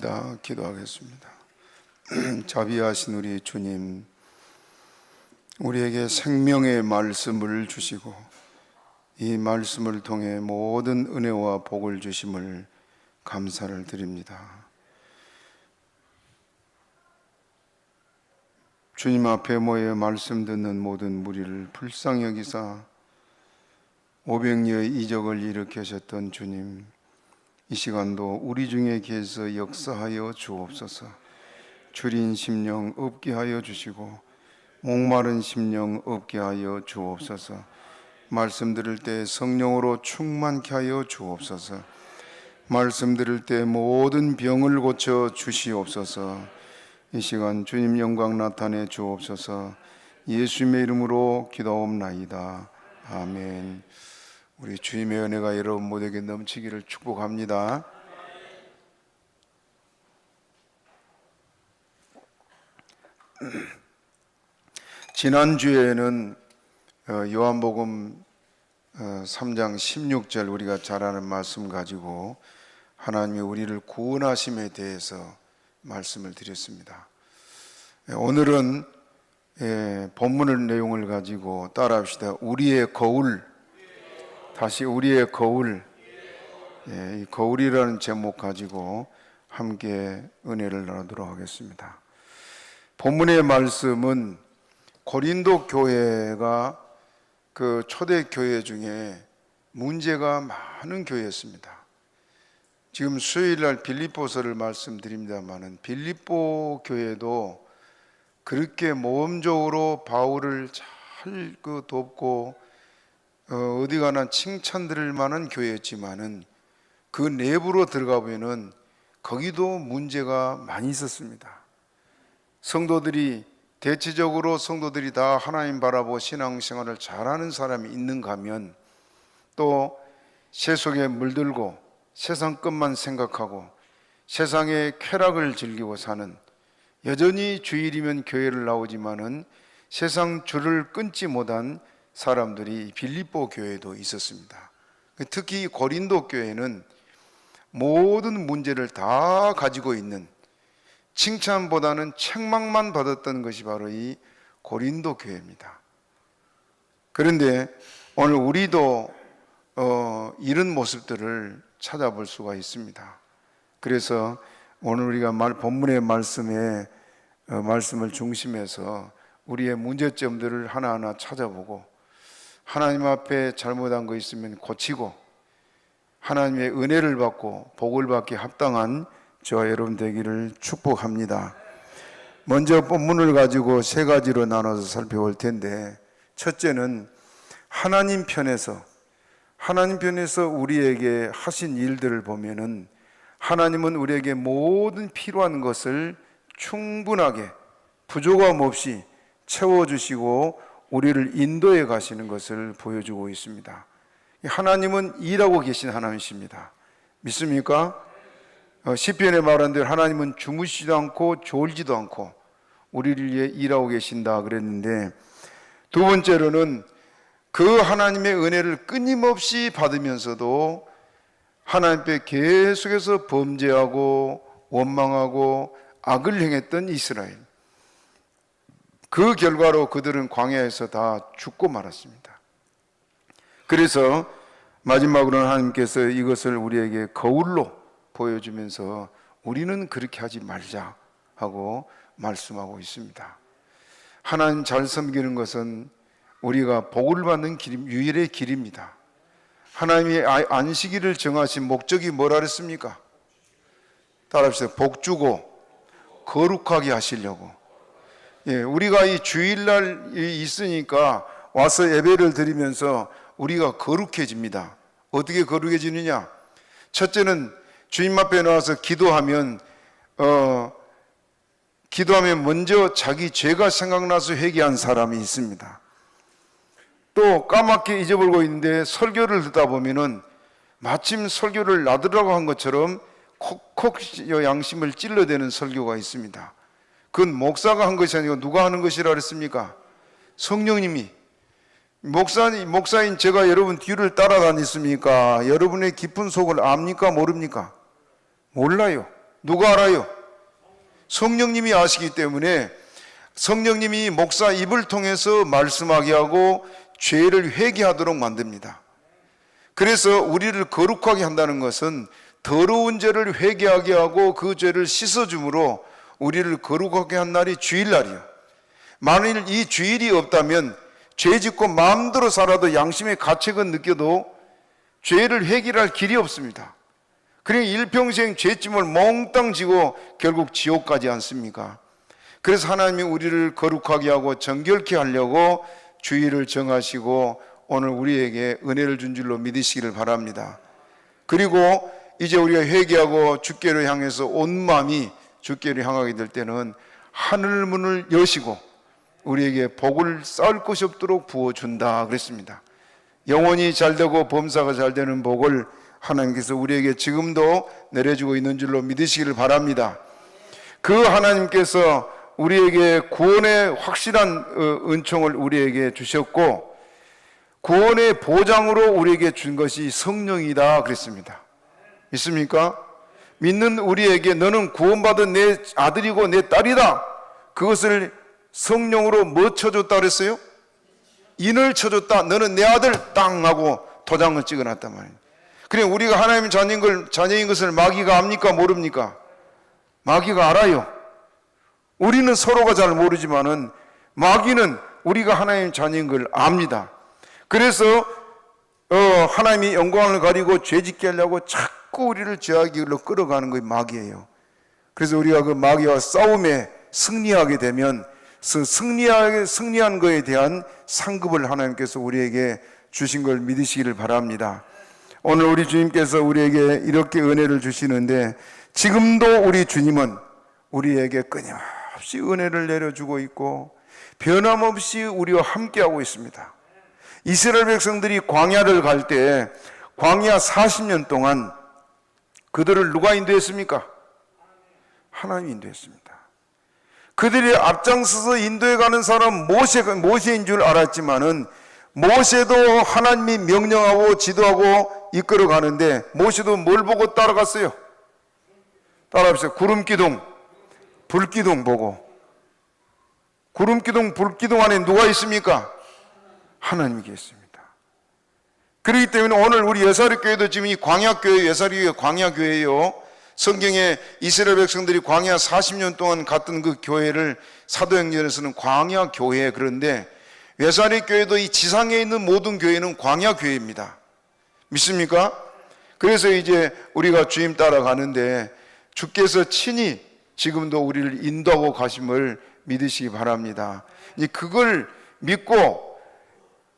앉으시겠습니다. 기도하겠습니다. 자비하신 우리 주님, 우리에게 생명의 말씀을 주시고 이 말씀을 통해 모든 은혜와 복을 주심을 감사를 드립니다. 주님 앞에 모여 말씀 듣는 모든 무리를 불쌍히 여기사 500여의 이적을 일으키셨던 주님, 이 시간도 우리 중에 계셔 역사하여 주옵소서. 줄인 심령 없게 하여 주시고 목마른 심령 없게 하여 주옵소서. 말씀 들을 때 성령으로 충만케 하여 주옵소서. 말씀 들을 때 모든 병을 고쳐 주시옵소서. 이 시간 주님 영광 나타내 주옵소서. 예수님의 이름으로 기도옵나이다. 아멘. 우리 주님의 은혜가 여러분 모두에게 넘치기를 축복합니다. 지난주에는 요한복음 3장 16절 우리가 잘 아는 말씀 가지고 하나님이 우리를 구원하심에 대해서 말씀을 드렸습니다. 오늘은 본문의 내용을 가지고 따라합시다. 우리의 거울. 다시 우리의 거울. 이 거울이라는 제목 가지고 함께 은혜를 나누도록 하겠습니다. 본문의 말씀은 고린도 교회가 그 초대 교회 중에 문제가 많은 교회였습니다. 지금 수요일날 빌립보서를 말씀드립니다마는 빌립보 교회도 그렇게 모험적으로 바울을 잘 돕고 어디 가나 칭찬 들을 만한 교회였지만은 그 내부로 들어가 보면은 거기도 문제가 많이 있었습니다. 성도들이 대체적으로 성도들이 다 하나님 바라보고 신앙생활을 잘하는 사람이 있는가 하면 또 세속에 물들고 세상 것만 생각하고 세상의 쾌락을 즐기고 사는, 여전히 주일이면 교회를 나오지만은 세상 줄을 끊지 못한 사람들이 빌립보 교회도 있었습니다. 특히 고린도 교회는 모든 문제를 다 가지고 있는, 칭찬보다는 책망만 받았던 것이 바로 이 고린도 교회입니다. 그런데 오늘 우리도 이런 모습들을 찾아볼 수가 있습니다. 그래서 오늘 우리가 본문의 말씀을 중심해서 우리의 문제점들을 하나하나 찾아보고 하나님 앞에 잘못한 거 있으면 고치고 하나님의 은혜를 받고 복을 받기 합당한 저와 여러분 되기를 축복합니다. 먼저 본문을 가지고 세 가지로 나눠서 살펴볼 텐데, 첫째는 하나님 편에서 우리에게 하신 일들을 보면은 하나님은 우리에게 모든 필요한 것을 충분하게 부족함 없이 채워주시고 우리를 인도해 가시는 것을 보여주고 있습니다. 하나님은 일하고 계신 하나님이십니다. 믿습니까? 시편에 말한 대로 하나님은 주무시지도 않고 졸지도 않고 우리를 위해 일하고 계신다 그랬는데, 두 번째로는 그 하나님의 은혜를 끊임없이 받으면서도 하나님께 계속해서 범죄하고 원망하고 악을 행했던 이스라엘, 그 결과로 그들은 광야에서 다 죽고 말았습니다. 그래서 마지막으로는 하나님께서 이것을 우리에게 거울로 보여주면서 우리는 그렇게 하지 말자 하고 말씀하고 있습니다. 하나님 잘 섬기는 것은 우리가 복을 받는 유일의 길입니다. 하나님이 안식일을 정하신 목적이 뭐라 그랬습니까? 따라합시다. 복 주고 거룩하게 하시려고. 우리가 이 주일날이 있으니까 와서 예배를 드리면서 우리가 거룩해집니다. 어떻게 거룩해지느냐? 첫째는 주님 앞에 나와서 기도하면 먼저 자기 죄가 생각나서 회개한 사람이 있습니다. 또 까맣게 잊어버리고 있는데 설교를 듣다 보면은 마침 설교를 놔두라고 한 것처럼 콕콕 양심을 찔러대는 설교가 있습니다. 그건 목사가 한 것이 아니고 누가 하는 것이라 그랬습니까? 성령님이. 목사인 제가 여러분 뒤를 따라다녔습니까? 여러분의 깊은 속을 압니까? 모릅니까? 몰라요. 누가 알아요? 성령님이 아시기 때문에 성령님이 목사 입을 통해서 말씀하게 하고 죄를 회개하도록 만듭니다. 그래서 우리를 거룩하게 한다는 것은 더러운 죄를 회개하게 하고 그 죄를 씻어줌으로 우리를 거룩하게 한 날이 주일날이요. 만일 이 주일이 없다면 죄 짓고 마음대로 살아도 양심의 가책은 느껴도 죄를 회개할 길이 없습니다. 그러니 일평생 죄짐을 몽땅 지고 결국 지옥 가지 않습니까? 그래서 하나님이 우리를 거룩하게 하고 정결케 하려고 주일을 정하시고 오늘 우리에게 은혜를 준 줄로 믿으시기를 바랍니다. 그리고 이제 우리가 회개하고 주께로 향해서 온 마음이 주께로 향하게 될 때는 하늘 문을 여시고 우리에게 복을 쌓을 것이 없도록 부어준다 그랬습니다. 영혼이 잘되고 범사가 잘되는 복을 하나님께서 우리에게 지금도 내려주고 있는 줄로 믿으시기를 바랍니다. 그 하나님께서 우리에게 구원의 확실한 은총을 우리에게 주셨고 구원의 보장으로 우리에게 준 것이 성령이다 그랬습니다. 믿습니까? 믿는 우리에게 너는 구원받은 내 아들이고 내 딸이다. 그것을 성령으로 뭐 쳐줬다 그랬어요? 인을 쳐줬다. 너는 내 아들 땅 하고 도장을 찍어놨단 말이에요. 그래 우리가 하나님 자녀인 것을 마귀가 압니까 모릅니까? 마귀가 알아요. 우리는 서로가 잘 모르지만은 마귀는 우리가 하나님 자녀인 걸 압니다. 그래서 하나님이 영광을 가리고 죄짓게 하려고 자꾸 우리를 죄악의 길로 끌어가는 것이 마귀예요. 그래서 우리가 그 마귀와 싸움에 승리하게 되면 승리한 것에 대한 상급을 하나님께서 우리에게 주신 걸 믿으시기를 바랍니다. 오늘 우리 주님께서 우리에게 이렇게 은혜를 주시는데 지금도 우리 주님은 우리에게 끊임없이 은혜를 내려주고 있고 변함없이 우리와 함께하고 있습니다. 이스라엘 백성들이 광야를 갈 때 광야 40년 동안 그들을 누가 인도했습니까? 하나님이 인도했습니다. 그들이 앞장서서 인도해 가는 사람 모세인 줄 알았지만은 모세도 하나님이 명령하고 지도하고 이끌어 가는데 모세도 뭘 보고 따라갔어요? 따라합시다. 구름기둥, 불기둥 보고. 구름기둥, 불기둥 안에 누가 있습니까? 하나님이 계십니다. 그렇기 때문에 오늘 우리 예사립교회도 지금 이 광야교회, 예사립교회 광야교회예요. 성경에 이스라엘 백성들이 광야 40년 동안 갔던 그 교회를 사도행전에서는 광야교회, 그런데 예사립교회도 이 지상에 있는 모든 교회는 광야교회입니다. 믿습니까? 그래서 이제 우리가 주님 따라가는데 주께서 친히 지금도 우리를 인도하고 가심을 믿으시기 바랍니다. 그걸 믿고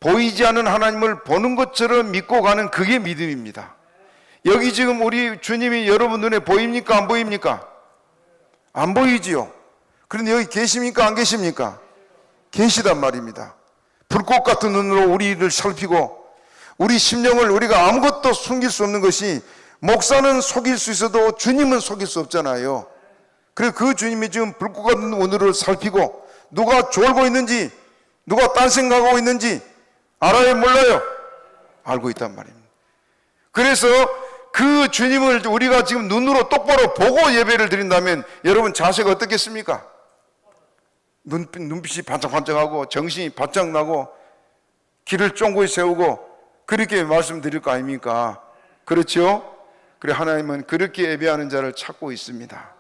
보이지 않는 하나님을 보는 것처럼 믿고 가는 그게 믿음입니다. 여기 지금 우리 주님이 여러분 눈에 보입니까? 안 보입니까? 안 보이지요. 그런데 여기 계십니까? 안 계십니까? 계시단 말입니다. 불꽃 같은 눈으로 우리를 살피고 우리 심령을 우리가 아무것도 숨길 수 없는 것이 목사는 속일 수 있어도 주님은 속일 수 없잖아요. 그래서 그 주님이 지금 불꽃 같은 눈으로 살피고 누가 졸고 있는지 누가 딴 생각하고 있는지 알아요? 몰라요? 알고 있단 말입니다. 그래서 그 주님을 우리가 지금 눈으로 똑바로 보고 예배를 드린다면 여러분 자세가 어떻겠습니까? 눈빛이 반짝반짝하고 정신이 바짝 나고 길을 쫑긋이 세우고 그렇게 말씀드릴 거 아닙니까? 그렇죠? 그래 하나님은 그렇게 예배하는 자를 찾고 있습니다.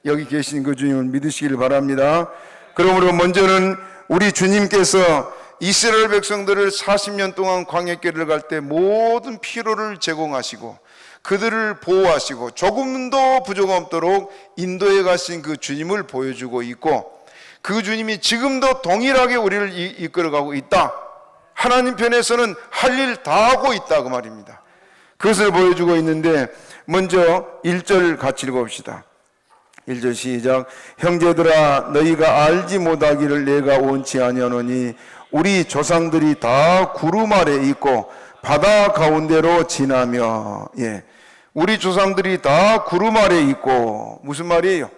여기 계신 그 주님을 믿으시길 바랍니다. 그러므로 먼저는 우리 주님께서 이스라엘 백성들을 40년 동안 광야길을 갈 때 모든 필요를 제공하시고 그들을 보호하시고 조금도 부족 없도록 인도해 가신 그 주님을 보여주고 있고 그 주님이 지금도 동일하게 우리를 이끌어가고 있다. 하나님 편에서는 할 일 다 하고 있다 그 말입니다. 그것을 보여주고 있는데 먼저 1절 같이 읽어봅시다. 1절 시작. 형제들아 너희가 알지 못하기를 내가 원치 아니하노니 우리 조상들이 다 구름 아래 있고 바다 가운데로 지나며. 우리 조상들이 다 구름 아래 있고. 무슨 말이에요?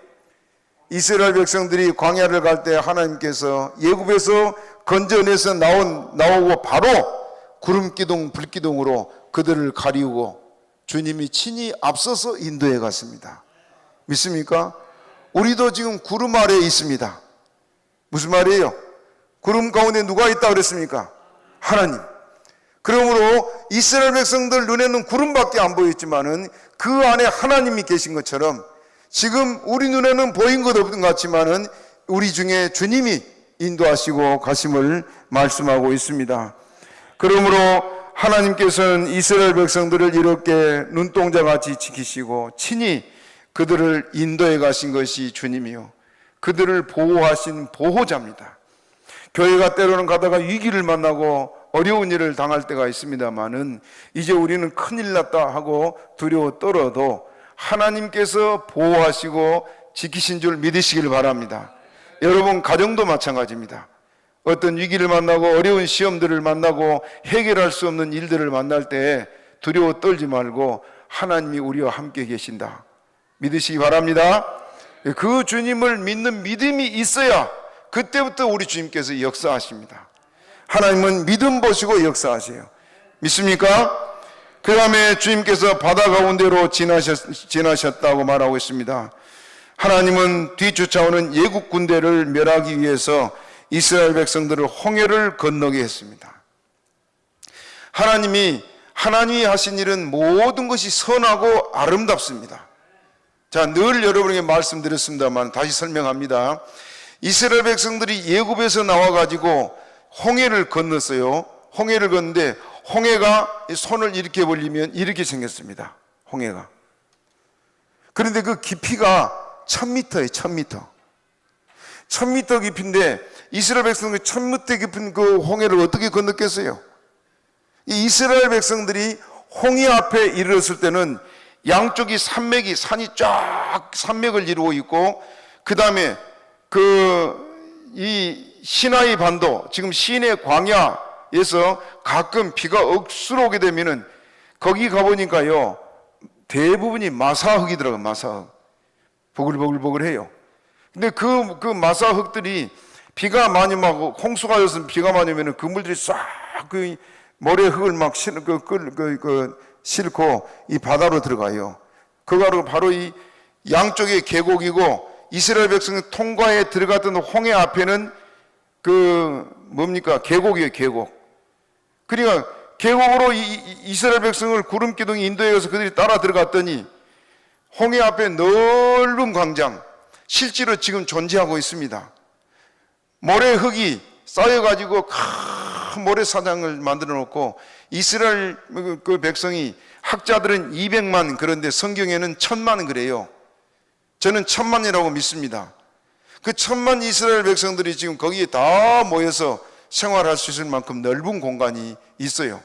이스라엘 백성들이 광야를 갈 때 하나님께서 예굽에서 건져내서 나오고 바로 구름기둥 불기둥으로 그들을 가리우고 주님이 친히 앞서서 인도해 갔습니다. 믿습니까? 우리도 지금 구름 아래에 있습니다. 무슨 말이에요? 구름 가운데 누가 있다 그랬습니까? 하나님. 그러므로 이스라엘 백성들 눈에는 구름밖에 안 보였지만은 그 안에 하나님이 계신 것처럼 지금 우리 눈에는 보인 것 없는 것 같지만은 우리 중에 주님이 인도하시고 가심을 말씀하고 있습니다. 그러므로 하나님께서는 이스라엘 백성들을 이렇게 눈동자같이 지키시고 친히 그들을 인도해 가신 것이 주님이요, 그들을 보호하신 보호자입니다. 교회가 때로는 가다가 위기를 만나고 어려운 일을 당할 때가 있습니다만은 이제 우리는 큰일 났다 하고 두려워 떨어도 하나님께서 보호하시고 지키신 줄 믿으시길 바랍니다. 여러분 가정도 마찬가지입니다. 어떤 위기를 만나고 어려운 시험들을 만나고 해결할 수 없는 일들을 만날 때 두려워 떨지 말고 하나님이 우리와 함께 계신다 믿으시기 바랍니다. 그 주님을 믿는 믿음이 있어야 그때부터 우리 주님께서 역사하십니다. 하나님은 믿음 보시고 역사하세요. 믿습니까? 그 다음에 주님께서 바다 가운데로 지나셨다고 말하고 있습니다. 하나님은 뒤쫓아오는 예국 군대를 멸하기 위해서 이스라엘 백성들을 홍해를 건너게 했습니다. 하나님이 하신 일은 모든 것이 선하고 아름답습니다. 자, 늘 여러분에게 말씀드렸습니다만 다시 설명합니다. 이스라엘 백성들이 예굽에서 나와가지고 홍해를 건넜어요. 홍해를 건는데 홍해가 손을 이렇게 벌리면 이렇게 생겼습니다. 홍해가. 그런데 그 깊이가 1000m예요. 1000m. 1000m 깊이인데 이스라엘 백성들이 1000m 깊은 그 홍해를 어떻게 건넜겠어요? 이 이스라엘 백성들이 홍해 앞에 이르렀을 때는 양쪽이 산이 쫙 산맥을 이루고 있고, 그 다음에 이 시나이 반도, 지금 시내 광야에서 가끔 비가 억수로 오게 되면은 거기 가보니까요, 대부분이 마사흙이더라고요. 마사흙. 보글보글보글해요. 근데 그 마사흙들이 비가 많이 막 홍수가 있어서 비가 많이 오면은 그 물들이 싹 그 모래흙을 막 싣고 이 바다로 들어가요. 그거로 바로 이 양쪽에 계곡이고, 이스라엘 백성이 통과에 들어갔던 홍해 앞에는 계곡이에요, 계곡. 그러니까 계곡으로 이스라엘 백성을 구름 기둥이 인도해서 그들이 따라 들어갔더니 홍해 앞에 넓은 광장, 실제로 지금 존재하고 있습니다. 모래흙이 쌓여가지고 큰 모래사장을 만들어 놓고 이스라엘 그 백성이, 학자들은 200만, 그런데 성경에는 1000만 그래요. 저는 1000만이라고 믿습니다. 그 1000만 이스라엘 백성들이 지금 거기에 다 모여서 생활할 수 있을 만큼 넓은 공간이 있어요.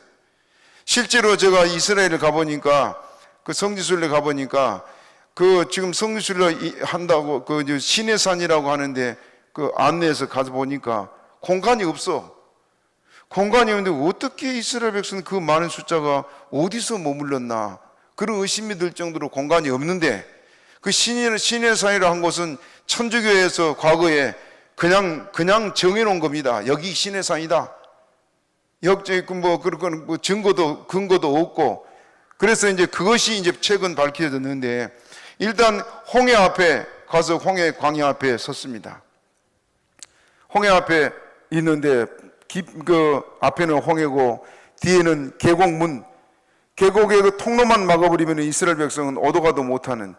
실제로 제가 이스라엘을 가보니까, 그 성지순례 가보니까, 지금 성지순례 한다고 시내산이라고 하는데 그 안내에서 가서 보니까 공간이 없어. 공간이 없는데 어떻게 이스라엘 백성은 그 많은 숫자가 어디서 머물렀나, 그런 의심이 들 정도로 공간이 없는데, 그 시내산이라고 한 곳은 천주교에서 과거에 그냥 정해놓은 겁니다. 여기 시내산이다. 그런 근거도 없고, 그래서 이제 그것이 이제 최근 밝혀졌는데, 일단 홍해 앞에 가서 홍해 광야 앞에 섰습니다. 홍해 앞에 있는데 그 앞에는 홍해고 뒤에는 계곡문, 계곡의 그 통로만 막아버리면 이스라엘 백성은 오도 가도 못하는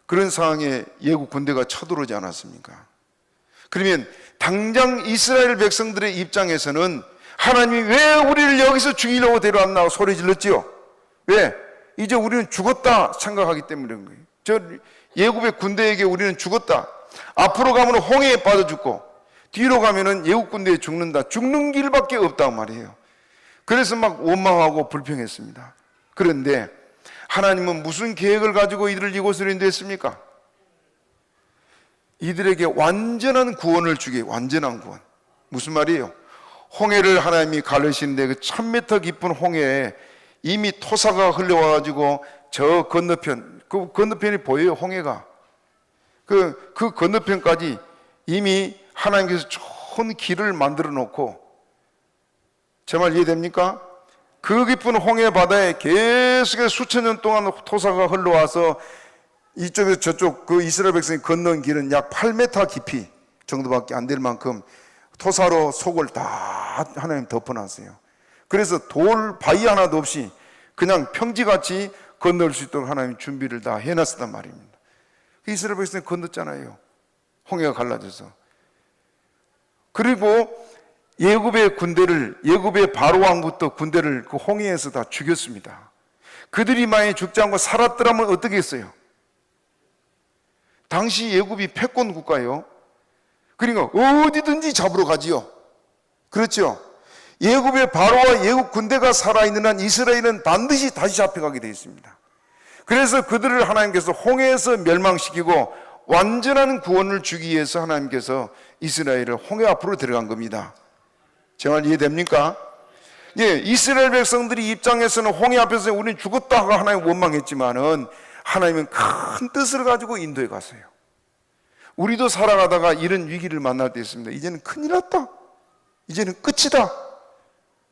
그런 상황에 예국 군대가 쳐들어오지 않았습니까? 그러면 당장 이스라엘 백성들의 입장에서는 하나님이 왜 우리를 여기서 죽이려고 데려왔나 소리 질렀지요? 왜? 이제 우리는 죽었다 생각하기 때문에 그런 거예요. 저 예굽의 군대에게 우리는 죽었다. 앞으로 가면 홍해에 빠져 죽고 뒤로 가면은 예국 군대에 죽는다. 죽는 길밖에 없다고 말이에요. 그래서 막 원망하고 불평했습니다. 그런데 하나님은 무슨 계획을 가지고 이들을 이곳으로 인도했습니까? 이들에게 완전한 구원을 주기, 완전한 구원. 무슨 말이에요? 홍해를 하나님이 가르시는데 그 1000m 깊은 홍해에 이미 토사가 흘러와가지고 저 건너편, 그 건너편이 보여요, 홍해가. 그 건너편까지 이미 하나님께서 좋은 길을 만들어 놓고, 제 말 이해됩니까? 그 깊은 홍해 바다에 계속해서 수천 년 동안 토사가 흘러와서 이쪽에서 저쪽 그 이스라엘 백성이 건넌 길은 약 8m 깊이 정도밖에 안 될 만큼 토사로 속을 다 하나님 덮어놨어요. 그래서 돌 바위 하나도 없이 그냥 평지같이 건널 수 있도록 하나님 준비를 다 해놨단 말입니다. 이스라엘 백성이 건넜잖아요. 홍해가 갈라져서. 그리고 예굽의 군대를, 예굽의 바로왕부터 군대를 그 홍해에서 다 죽였습니다. 그들이 만약에 죽지 않고 살았더라면 어떻게 했어요? 당시 예굽이 패권 국가예요. 그러니까 어디든지 잡으러 가지요. 그렇죠? 예굽의 바로와 예굽 군대가 살아있는 한 이스라엘은 반드시 다시 잡혀가게 되어 있습니다. 그래서 그들을 하나님께서 홍해에서 멸망시키고 완전한 구원을 주기 위해서 하나님께서 이스라엘을 홍해 앞으로 들어간 겁니다. 제 말 이해됩니까? 예, 이스라엘 백성들이 입장에서는 홍해 앞에서 우리는 죽었다 하고 하나님 원망했지만은 하나님은 큰 뜻을 가지고 인도에 갔어요. 우리도 살아가다가 이런 위기를 만날 때 있습니다. 이제는 큰일 났다. 이제는 끝이다.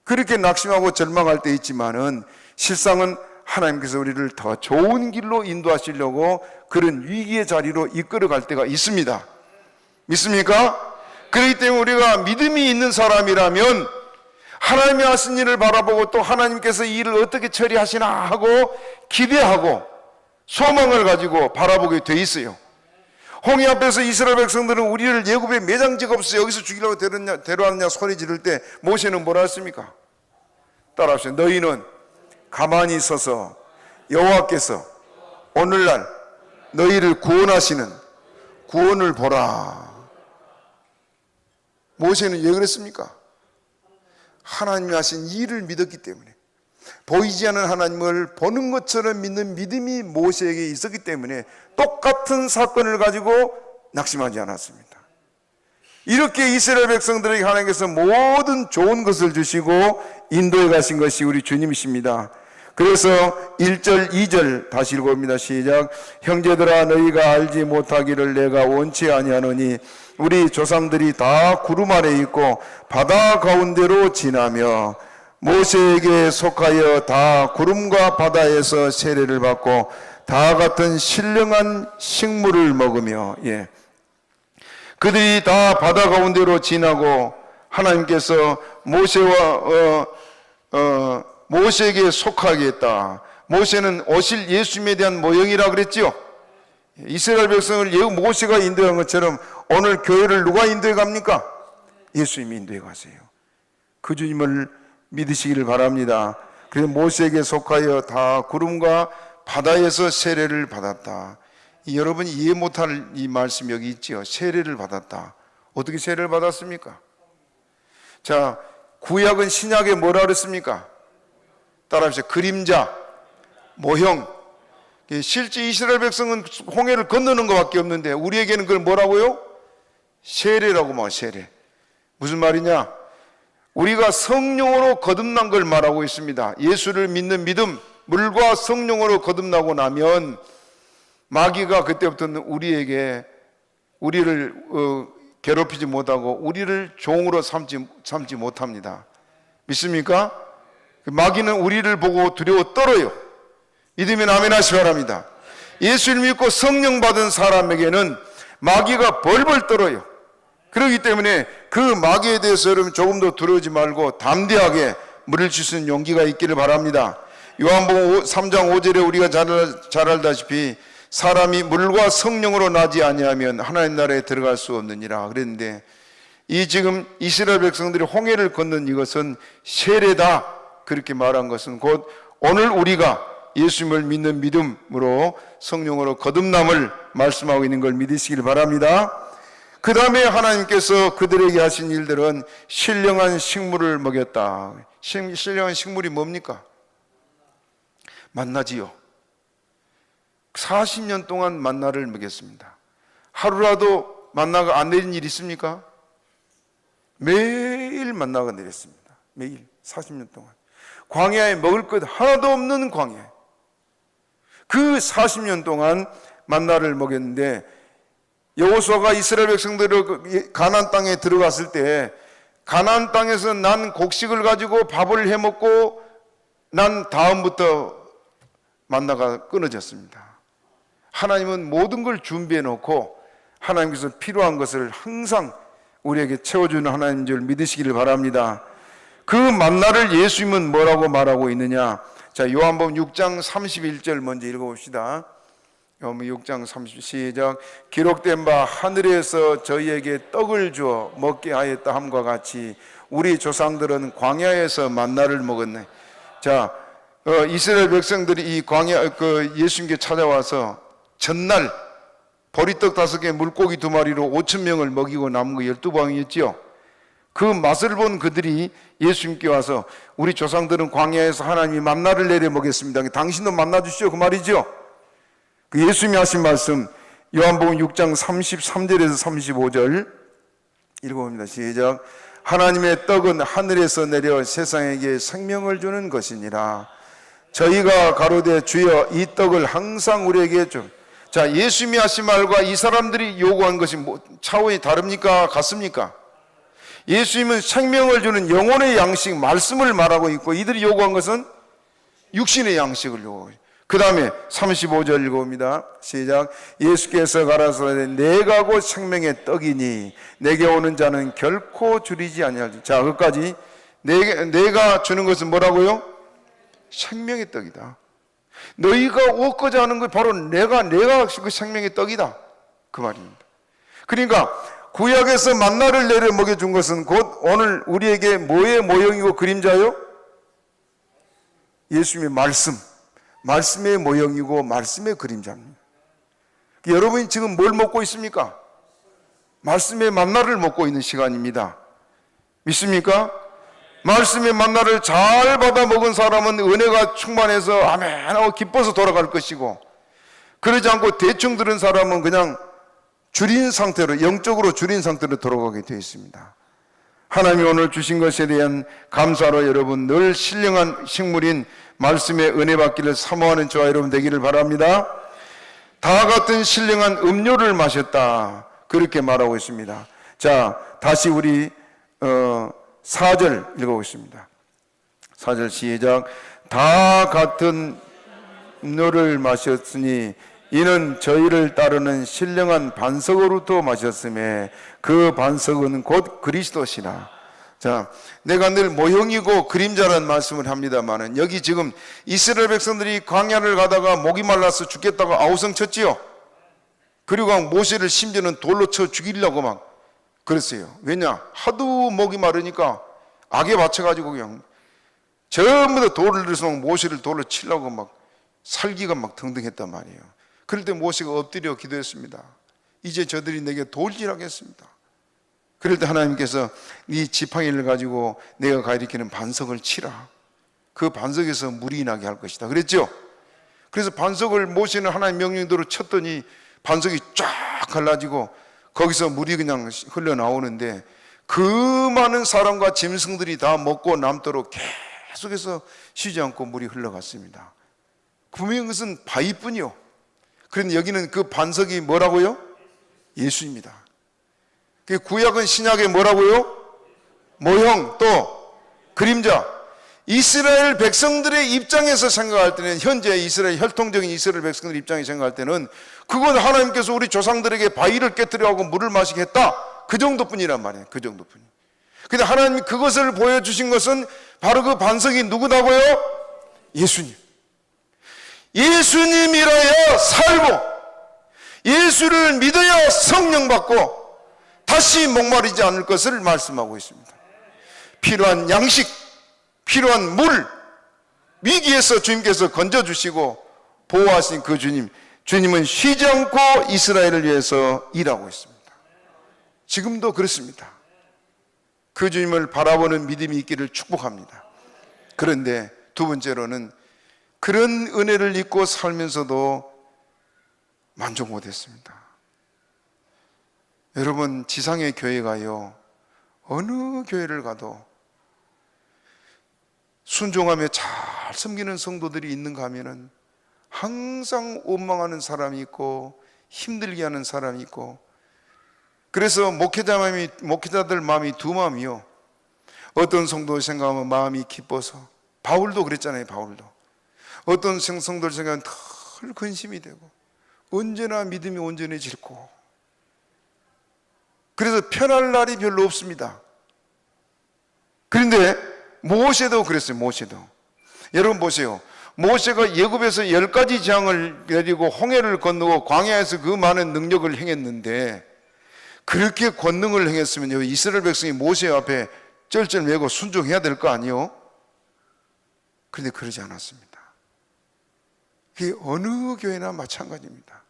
그렇게 낙심하고 절망할 때 있지만은 실상은 하나님께서 우리를 더 좋은 길로 인도하시려고 그런 위기의 자리로 이끌어갈 때가 있습니다. 믿습니까? 그렇기 때문에 우리가 믿음이 있는 사람이라면 하나님이 하신 일을 바라보고 또 하나님께서 이 일을 어떻게 처리하시나 하고 기대하고 소망을 가지고 바라보게 돼 있어요. 홍해 앞에서 이스라엘 백성들은 우리를 예굽에 매장지가 없어 여기서 죽이려고 데려왔느냐 소리 지를 때 모세는 뭐라 했습니까? 따라하세요. 너희는 가만히 서서 여호와께서 오늘날 너희를 구원하시는 구원을 보라. 모세는 왜 그랬습니까? 하나님이 하신 일을 믿었기 때문에, 보이지 않는 하나님을 보는 것처럼 믿는 믿음이 모세에게 있었기 때문에 똑같은 사건을 가지고 낙심하지 않았습니다. 이렇게 이스라엘 백성들에게 하나님께서 모든 좋은 것을 주시고 인도에 가신 것이 우리 주님이십니다. 그래서 1절 2절 다시 읽어봅니다. 시작. 형제들아 너희가 알지 못하기를 내가 원치 아니하노니 우리 조상들이 다 구름 아래 있고 바다 가운데로 지나며 모세에게 속하여 다 구름과 바다에서 세례를 받고 다 같은 신령한 식물을 먹으며, 그들이 다 바다 가운데로 지나고 하나님께서 모세에게 속하게 했다. 모세는 오실 예수님에 대한 모형이라 그랬지요. 이스라엘 백성을 모세가 인도한 것처럼 오늘 교회를 누가 인도해 갑니까? 예수님이 인도해 가세요. 그 주님을 믿으시기를 바랍니다. 그래서 모세에게 속하여 다 구름과 바다에서 세례를 받았다. 여러분이 이해 못할 이 말씀 여기 있지요. 세례를 받았다. 어떻게 세례를 받았습니까? 자, 구약은 신약에 뭐라 그랬습니까? 따라합시다. 그림자, 모형. 실제 이스라엘 백성은 홍해를 건너는 것밖에 없는데 우리에게는 그걸 뭐라고요? 세례라고 말해요. 세례. 무슨 말이냐? 우리가 성령으로 거듭난 걸 말하고 있습니다. 예수를 믿는 믿음, 물과 성령으로 거듭나고 나면 마귀가 그때부터는 우리를 괴롭히지 못하고 우리를 종으로 삼지 못합니다. 믿습니까? 마귀는 우리를 보고 두려워 떨어요. 믿으면 아멘 하시기 바랍니다. 예수를 믿고 성령 받은 사람에게는 마귀가 벌벌 떨어요. 그렇기 때문에 그 마귀에 대해서 여러분 조금 더 두려우지 말고 담대하게 물리칠 수 있는 용기가 있기를 바랍니다. 요한복음 3장 5절에 우리가 잘 알다시피 사람이 물과 성령으로 나지 아니하면 하나님 나라에 들어갈 수 없느니라 그랬는데, 이 지금 이스라엘 백성들이 홍해를 건넌 이것은 세례다 그렇게 말한 것은 곧 오늘 우리가 예수님을 믿는 믿음으로 성령으로 거듭남을 말씀하고 있는 걸 믿으시길 바랍니다. 그 다음에 하나님께서 그들에게 하신 일들은 신령한 식물을 먹였다. 신령한 식물이 뭡니까? 만나지요. 40년 동안 만나를 먹였습니다. 하루라도 만나가 안 내린 일 있습니까? 매일 만나가 내렸습니다. 매일 40년 동안 광야에 먹을 것 하나도 없는 광야, 그 40년 동안 만나를 먹였는데, 여호수아가 이스라엘 백성들을 가나안 땅에 들어갔을 때 가나안 땅에서 난 곡식을 가지고 밥을 해먹고 난 다음부터 만나가 끊어졌습니다. 하나님은 모든 걸 준비해 놓고 하나님께서 필요한 것을 항상 우리에게 채워주는 하나님인 줄 믿으시기를 바랍니다. 그 만나를 예수님은 뭐라고 말하고 있느냐? 자, 요한복음 6장 31절 먼저 읽어봅시다. 요한복음 6장 30절 시작. 기록된 바 하늘에서 저희에게 떡을 주어 먹게 하였다 함과 같이 우리 조상들은 광야에서 만나를 먹었네. 자, 이스라엘 백성들이 이 광야 예수님께 찾아와서 전날 보리떡 5개 물고기 2마리로 5,000명을 먹이고 남은 거 12방이었지요. 그 맛을 본 그들이 예수님께 와서 우리 조상들은 광야에서 하나님이 만나를 내려 먹였습니다. 당신도 만나 주시오 그 말이죠. 그 예수님이 하신 말씀 요한복음 6장 33절에서 35절 읽어봅니다. 시작. 하나님의 떡은 하늘에서 내려 세상에게 생명을 주는 것이니라. 저희가 가로되 주여 이 떡을 항상 우리에게 좀. 자, 예수님이 하신 말과 이 사람들이 요구한 것이 차원이 다릅니까? 같습니까? 예수님은 생명을 주는 영혼의 양식 말씀을 말하고 있고 이들이 요구한 것은 육신의 양식을 요구하고 있어요. 그 다음에 35절 읽어봅니다. 시작. 예수께서 가라사대 내가 곧 생명의 떡이니 내게 오는 자는 결코 줄이지 아니하리라. 자, 끝까지 내가 주는 것은 뭐라고요? 생명의 떡이다. 너희가 얻고자 하는 것 바로 내가 그 생명의 떡이다 그 말입니다. 그러니까 구약에서 만나를 내려 먹여준 것은 곧 오늘 우리에게 뭐의 모형이고 그림자요? 예수님의 말씀의 모형이고 말씀의 그림자입니다. 여러분이 지금 뭘 먹고 있습니까? 말씀의 만나를 먹고 있는 시간입니다. 믿습니까? 말씀의 만나를 잘 받아 먹은 사람은 은혜가 충만해서 아멘 하고 기뻐서 돌아갈 것이고, 그러지 않고 대충 들은 사람은 그냥 줄인 상태로, 영적으로 줄인 상태로 돌아가게 되어 있습니다. 하나님이 오늘 주신 것에 대한 감사로 여러분 늘 신령한 식물인 말씀의 은혜 받기를 사모하는 저와 여러분 되기를 바랍니다. 다 같은 신령한 음료를 마셨다 그렇게 말하고 있습니다. 자, 다시 우리 4절 읽어보겠습니다. 4절 시작. 다 같은 음료를 마셨으니 이는 저희를 따르는 신령한 반석으로부터 마셨음에 그 반석은 곧 그리스도시라. 자, 내가 늘 모형이고 그림자라는 말씀을 합니다만은 여기 지금 이스라엘 백성들이 광야를 가다가 목이 말라서 죽겠다고 아우성 쳤지요. 그리고 모세를 심지어는 돌로 쳐 죽이려고 막 그랬어요. 왜냐? 하도 목이 마르니까 악에 받쳐가지고 그냥 전부 다 돌을 들어서 모세를 돌로 치려고 막 살기가 막 등등했단 말이에요. 그럴 때 모세가 엎드려 기도했습니다. 이제 저들이 내게 돌질하겠습니다. 그럴 때 하나님께서 네 지팡이를 가지고 내가 가리키는 반석을 치라. 그 반석에서 물이 나게 할 것이다 그랬죠. 그래서 반석을 모세는 하나님 명령대로 쳤더니 반석이 쫙 갈라지고 거기서 물이 그냥 흘러나오는데 그 많은 사람과 짐승들이 다 먹고 남도록 계속해서 쉬지 않고 물이 흘러갔습니다. 분명히 그것은 바위뿐이요. 그런데 여기는 그 반석이 뭐라고요? 예수입니다. 구약은 신약의 뭐라고요? 모형 또 그림자. 이스라엘 백성들의 입장에서 생각할 때는, 현재 이스라엘 혈통적인 이스라엘 백성들 입장에서 생각할 때는 그건 하나님께서 우리 조상들에게 바위를 깨뜨려하고 물을 마시게 했다 그 정도뿐이란 말이에요. 그 정도뿐이. 근데 하나님이 그것을 보여주신 것은 바로 그 반석이 누구다고요? 예수님. 예수님이라야 살고 예수를 믿어야 성령 받고 다시 목마르지 않을 것을 말씀하고 있습니다. 필요한 양식, 필요한 물, 위기에서 주님께서 건져주시고 보호하신 그 주님은 쉬지 않고 이스라엘을 위해서 일하고 있습니다. 지금도 그렇습니다. 그 주님을 바라보는 믿음이 있기를 축복합니다. 그런데 두 번째로는 그런 은혜를 잊고 살면서도 만족 못했습니다. 여러분, 지상의 교회가요, 어느 교회를 가도 순종하며 잘 섬기는 성도들이 있는가 하면은 항상 원망하는 사람이 있고 힘들게 하는 사람이 있고, 그래서 목회자들 마음이 두 마음이요. 어떤 성도 생각하면 마음이 기뻐서, 바울도 그랬잖아요. 바울도 어떤 성도를 생각하면 덜 근심이 되고, 언제나 믿음이 온전해질 거. 그래서 편할 날이 별로 없습니다. 그런데 모세도 그랬어요. 모세도. 여러분 보세요. 모세가 애굽에서 10가지 재앙을 내리고 홍해를 건너고 광야에서 그 많은 능력을 행했는데, 그렇게 권능을 행했으면 이스라엘 백성이 모세 앞에 쩔쩔매고 순종해야 될 거 아니요? 그런데 그러지 않았습니다. 그게 어느 교회나 마찬가지입니다.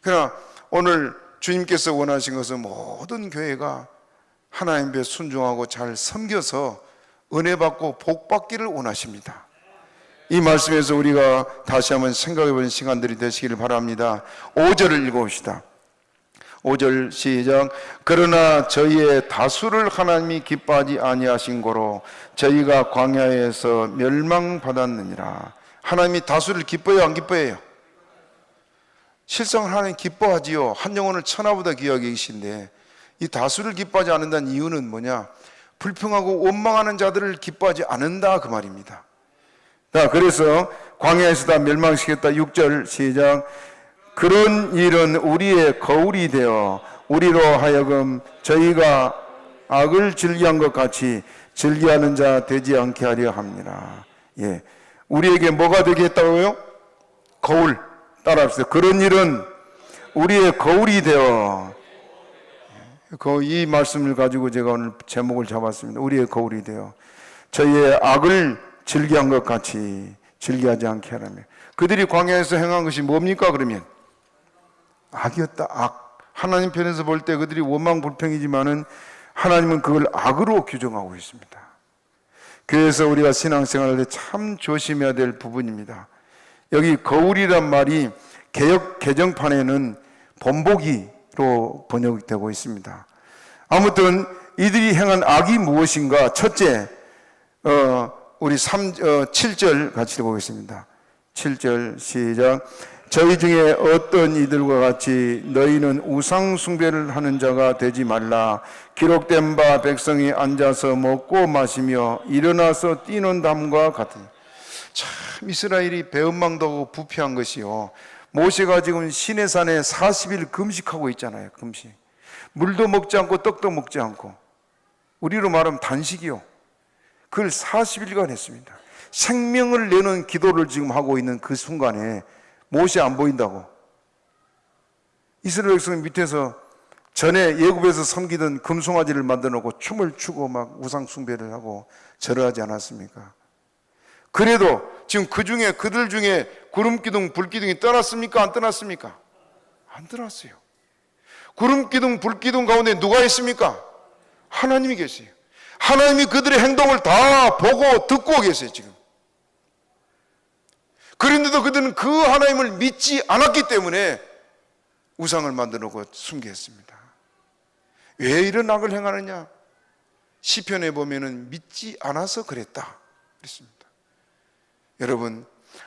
그러나 오늘 주님께서 원하신 것은 모든 교회가 하나님 앞에 순종하고 잘 섬겨서 은혜 받고 복 받기를 원하십니다. 이 말씀에서 우리가 다시 한번 생각해 보는 시간들이 되시기를 바랍니다. 5절을 읽어봅시다. 5절 시작. 그러나 저희의 다수를 하나님이 기뻐하지 아니하신 고로 저희가 광야에서 멸망받았느니라. 하나님이 다수를 기뻐해요, 안 기뻐해요? 실상 하나님 기뻐하지요. 한 영혼을 천하보다 귀하게 계신데, 이 다수를 기뻐하지 않는다는 이유는 뭐냐? 불평하고 원망하는 자들을 기뻐하지 않는다, 그 말입니다. 자, 그래서 광야에서 다 멸망시켰다. 6절 시작. 그런 일은 우리의 거울이 되어 우리로 하여금 저희가 악을 즐기한 것 같이 즐기하는 자 되지 않게 하려 합니다. 예, 우리에게 뭐가 되게 했다고요? 거울. 따라합시다. 그런 일은 우리의 거울이 되어. 이 말씀을 가지고 제가 오늘 제목을 잡았습니다. 우리의 거울이 되어 저희의 악을 즐기한 것 같이 즐기하지 않게 하라며. 그들이 광야에서 행한 것이 뭡니까? 그러면 악이었다. 악. 하나님 편에서 볼 때 그들이 원망 불평이지만은 하나님은 그걸 악으로 규정하고 있습니다. 그래서 우리가 신앙생활할 때 참 조심해야 될 부분입니다. 여기 거울이란 말이 개역 개정판에는 본보기로 번역되고 있습니다. 아무튼 이들이 행한 악이 무엇인가? 첫째, 우리 7절 같이 읽어보겠습니다. 7절 시작. 저희 중에 어떤 이들과 같이 너희는 우상 숭배를 하는 자가 되지 말라. 기록된 바 백성이 앉아서 먹고 마시며 일어나서 뛰는 담과 같으니. 참 이스라엘이 배은망도 하고 부패한 것이요, 모세가 지금 시내산에 40일 금식하고 있잖아요. 금식. 물도 먹지 않고 떡도 먹지 않고, 우리로 말하면 단식이요, 그걸 40일간 했습니다. 생명을 내는 기도를 지금 하고 있는 그 순간에 모세 안 보인다고? 이스라엘 백성 밑에서 전에 예굽에서 섬기던 금송아지를 만들어 놓고 춤을 추고 막 우상 숭배를 하고 절하지 않았습니까? 그래도 지금 그들 중에 구름기둥 불기둥이 떠났습니까? 안 떠났습니까? 안 떠났어요. 구름기둥 불기둥 가운데 누가 있습니까? 하나님이 계세요. 하나님이 그들의 행동을 다 보고 듣고 계세요. 지금. 그런데도 그들은 그 하나님을 믿지 않았기 때문에 우상을 만들어 놓고 숭배했습니다. 왜 이런 악을 행하느냐? 시편에 보면은 믿지 않아서 그랬다 그랬습니다. 여러분,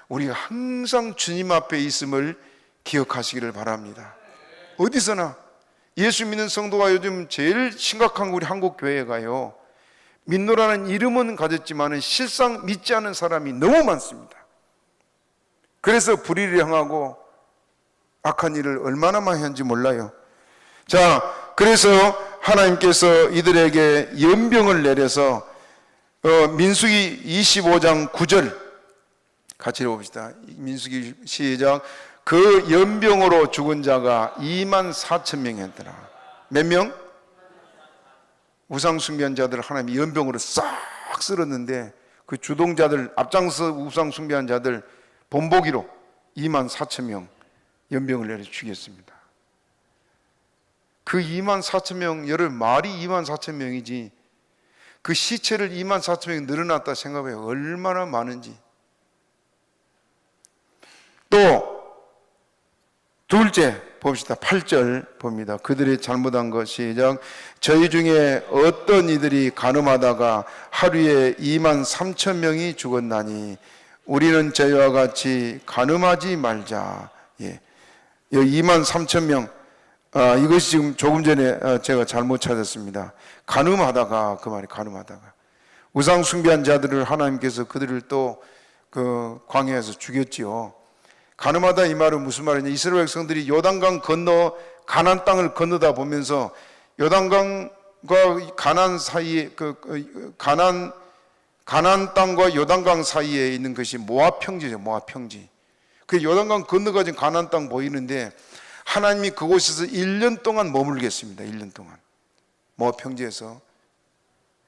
우리가 항상 주님 앞에 있음을 기억하시기를 바랍니다. 어디서나. 예수 믿는 성도가 요즘 제일 심각한 우리 한국 교회가요, 믿노라는 이름은 가졌지만 실상 믿지 않는 사람이 너무 많습니다. 그래서 불의를 행하고 악한 일을 얼마나 많이 하는지 몰라요. 자, 그래서 하나님께서 이들에게 연병을 내려서 민수기 25장 9절 같이 읽어봅시다. 민수기 시작. 그 연병으로 죽은 자가 24,000명이었더라. 몇 명? 우상 숭배한 자들을 하나님이 연병으로 싹 쓸었는데, 그 주동자들, 앞장서 우상 숭배한 자들 본보기로 24,000명 연병을 내려 죽였습니다. 그 24,000명, 여러분, 말이 24,000명이지 그 시체를 24,000명이 늘어났다 생각해요. 얼마나 많은지. 또 둘째 봅시다. 8절 봅니다. 그들이 잘못한 것 시작. 저희 중에 어떤 이들이 간음하다가 하루에 23,000명이 죽었나니 우리는 저희와 같이 간음하지 말자. 예. 23,000명. 이것이 지금 조금 전에 제가 잘못 찾았습니다. 간음하다가, 그 말이 간음하다가. 우상 숭배한 자들을 하나님께서 그들을 또 그 광야에서 죽였지요. 가늠하다 이 말은 무슨 말이냐? 이스라엘 백성들이 요단강 건너 가나안 땅을 건너다 보면서 요단강과 가나안 사이에 가나안 땅과 요단강 사이에 있는 것이 모압 평지죠. 모압 평지. 그 요단강 건너가진 가나안 땅 보이는데 하나님이 그곳에서 1년 동안 머물겠습니다. 1년 동안 모압 평지에서.